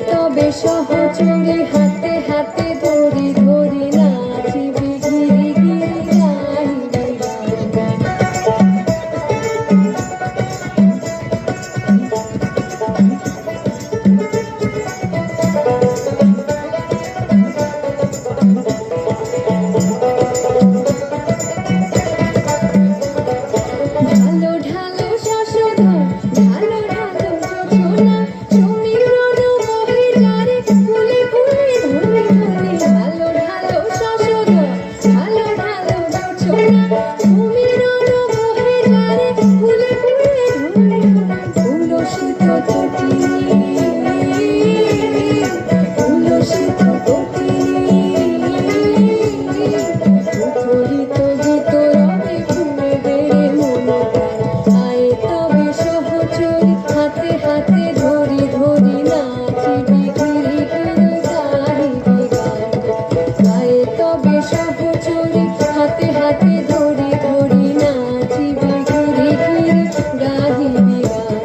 তবে সহচরে হাতে হাতে ধরি ধরি নাচিবি ঘিরি ঘিরি গাইবি গান। ঢালো ঢালো শশধর ঢালো ঢালো যোজনা সমীরণ মোহে যারে ফুলে ফুলে ধরে ধরে ঢালো ঢালো শশধর ঢালো ঢালো যোজনা সমীরণ মোহে যারে ফুলে ফুলে ধরে ধরে তুলসিত তটিনী তুলসিত তটিনী প্রচলিত গীত রবে ফুলে বেড়ে মন আয় তবে সহচরি হাতে হাতে ধরি ধরি নাচিবি ঘিরি ঘিরি গাহিবি গান। আয় তবে সহচরি হাতে হাতে ধরি ধরি নাচিবি ঘিরি ঘিরি গাহিবি গান।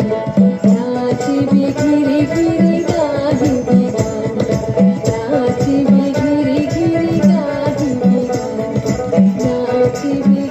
নাচিবি ঘিরি ঘিরি গাহিবি গান। নাচিবি ঘিরি ঘিরি গাহিবি গান। নাচিবি